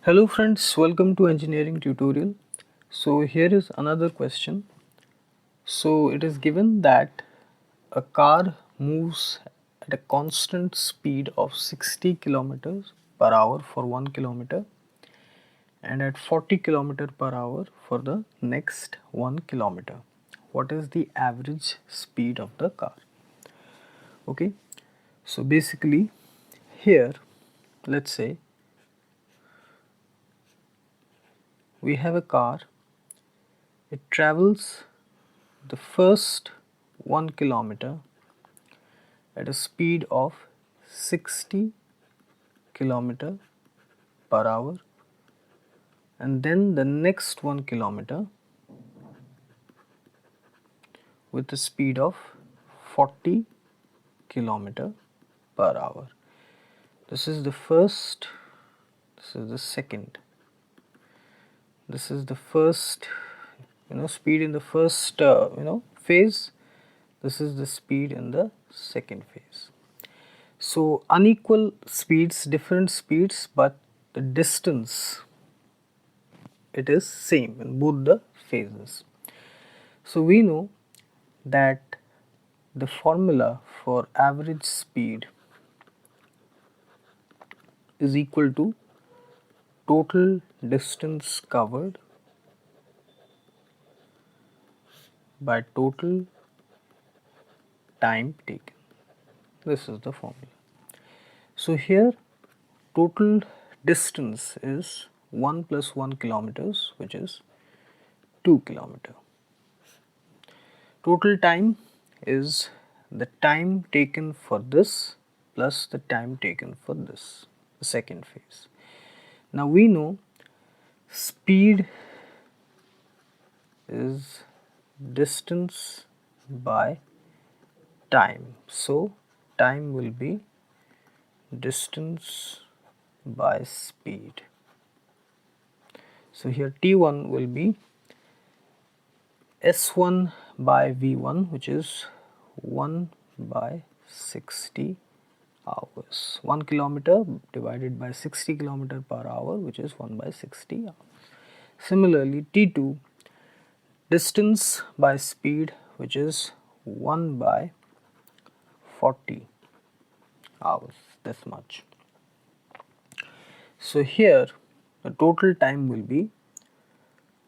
Hello friends, welcome to engineering tutorial. So here is another question. So it is given that a car moves at a constant speed of 60 kilometers per hour for 1 kilometer and at 40 kilometer per hour for the next 1 kilometer. What is the average speed of the car? Okay, so basically here let's say we have a car. It travels the first 1 kilometer at a speed of 60 kilometer per hour, and then the next 1 kilometer with a speed of 40 kilometer per hour. This is the first, this is the second, this is the first speed in the first phase. This is the speed in the second phase. So unequal speeds, different speeds, but the distance, it is same in both the phases. So we know that the formula for average speed is equal to total distance covered by total time taken. This is the formula. So here total distance is 1 plus 1 kilometers, which is 2 kilometer. Total time is the time taken for this plus the time taken for this, the second phase. Now we know speed is distance by time. So time will be distance by speed. So here T1 will be S1 by V1, which is 1 by 60 hours. 1 kilometer divided by 60 kilometer per hour, which is 1 by 60 hours. Similarly, T2 distance by speed, which is 1 by 40 hours, this much. So here the total time will be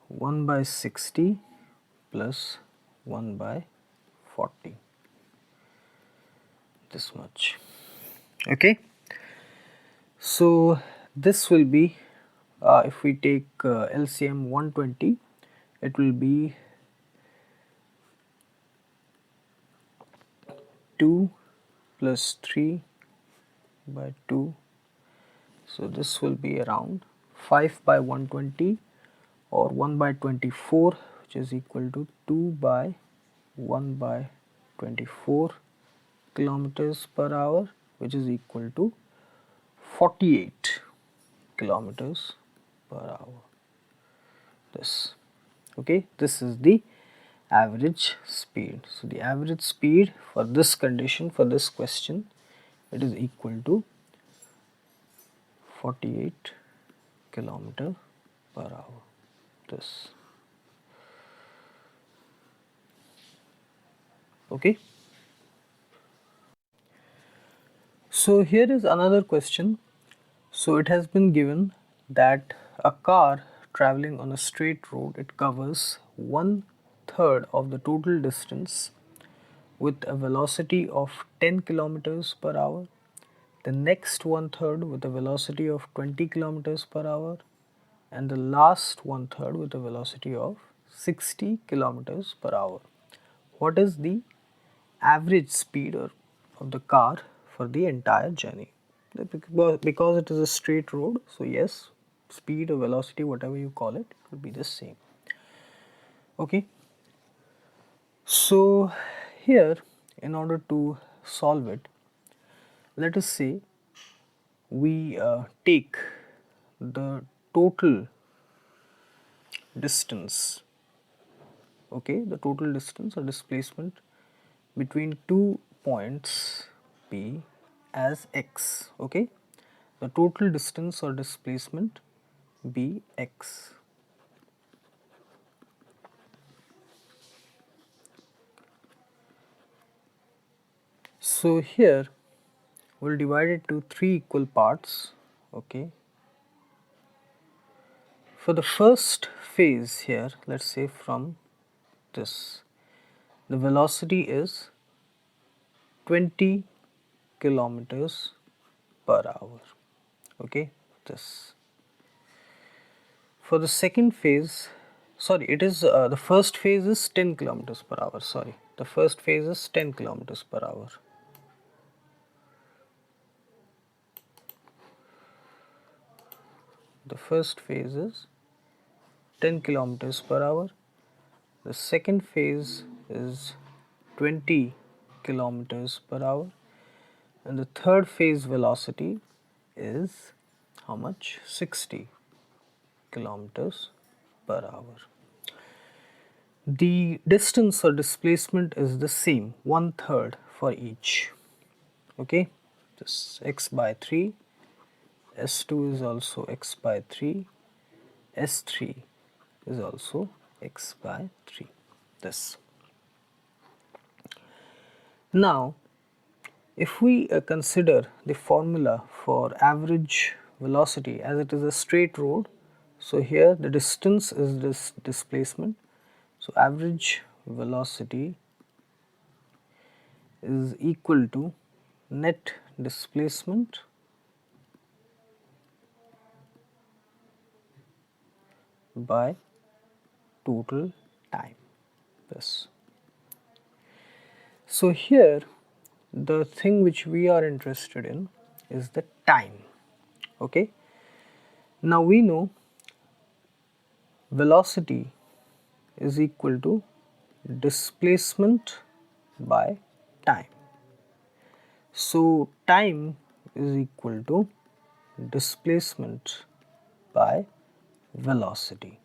1 by 60 plus 1 by 40, this much. Okay, so this will be if we take LCM 120, it will be 2 plus 3 by 2. So this will be around 5 by 120 or 1 by 24, which is equal to 2 by 1 by 24 kilometers per hour, which is equal to 48 kilometers per hour. This, okay, this is the average speed. So the average speed for this condition, for this question, it is equal to 48 kilometer per hour. This, okay. So here is another question. So it has been given that a car traveling on a straight road, it covers 1/3 of the total distance with a velocity of 10 kilometers per hour, the next 1/3 with a velocity of 20 kilometers per hour, and the last 1/3 with a velocity of 60 kilometers per hour. What is the average speed of the car for the entire journey? Because it is a straight road, so yes, speed or velocity, whatever you call it, will be the same. Okay, so here, in order to solve it, let us say we take the total distance, okay, the total distance or displacement between two points P as x, okay, the total distance or displacement bx. So here we'll divide it to 3 equal parts. Okay. For the first phase here, let's say from this, the velocity is 20 kilometers per hour. Okay, this. For the second phase, sorry, it is the first phase is 10 kilometers per hour. Sorry, the first phase is 10 kilometers per hour. The first phase is 10 kilometers per hour. The second phase is 20 kilometers per hour, and the third phase velocity is how much? 60 kilometers per hour. The distance or displacement is the same, 1/3 for each. Okay, this x by 3, s2 is also x by 3, s3 is also x by 3. This. Now, if we consider the formula for average velocity, as it is a straight road, so here the distance is this displacement. So average velocity is equal to net displacement by total time. This. So here the thing which we are interested in is the time. Okay. Now we know velocity is equal to displacement by time. So time is equal to displacement by velocity.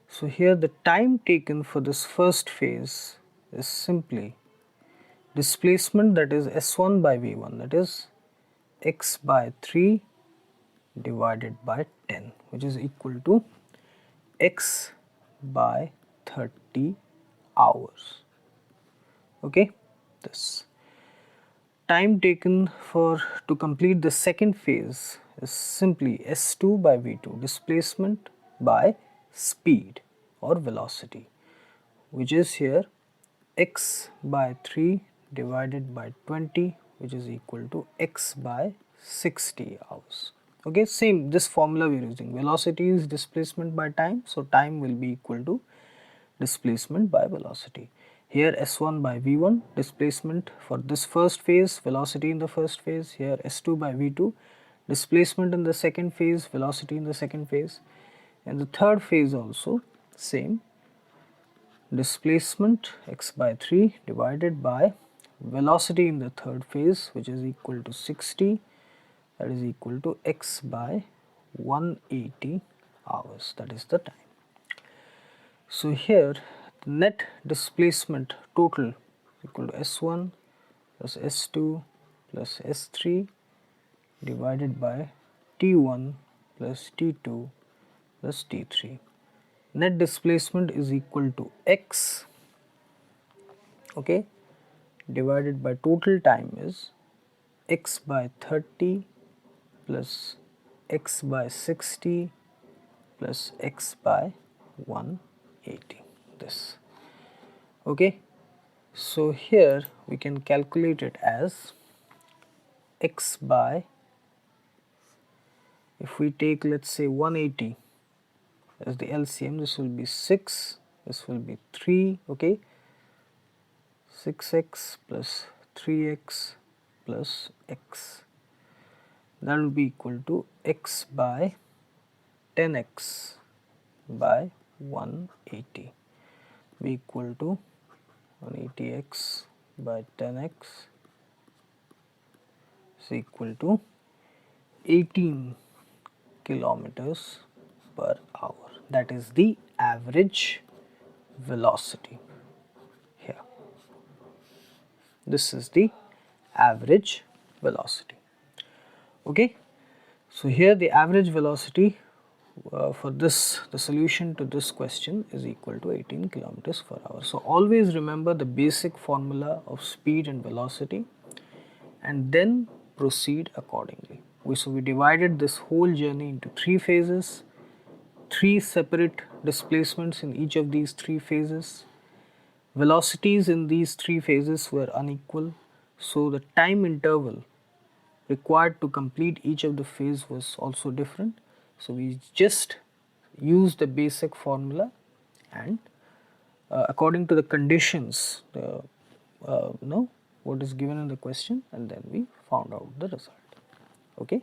So here the time taken for this first phase is simply displacement, that is s1 by v1, that is x by 3 divided by 10, which is equal to x by 30 hours. Okay, this. Time taken for to complete the second phase is simply s2 by v2, displacement by speed or velocity, which is here x by 3 divided by 20, which is equal to x by 60 hours. Okay, same, this formula we are using. Velocity is displacement by time, so time will be equal to displacement by velocity. Here s1 by v1, displacement for this first phase, velocity in the first phase. Here s2 by v2, displacement in the second phase, velocity in the second phase. And the third phase also same, displacement x by 3 divided by velocity in the third phase, which is equal to 60, that is equal to x by 180 hours, that is the time. So here the net displacement total equal to s1 plus s2 plus s3 divided by t1 plus t2 plus t3. Net displacement is equal to x, okay, divided by total time is x by 30 plus x by 60 plus x by 180, this. Okay, so here we can calculate it as x by, if we take let's say 180 as the LCM, this will be 6, this will be 3, okay, 6x plus 3x plus x, that will be equal to x by 10x by 180 be equal to 180x by 10x is equal to 18 kilometers per hour. That is the average velocity here. This is the average velocity. Okay, so here the average velocity for this, the solution to this question is equal to 18 kilometers per hour. So always remember the basic formula of speed and velocity and then proceed accordingly. So we divided this whole journey into 3 phases, 3 separate displacements in each of these 3 phases. Velocities in these 3 phases were unequal, so the time interval required to complete each of the phase was also different. So we just use the basic formula and according to the conditions, what is given in the question, and then we found out the result. Okay.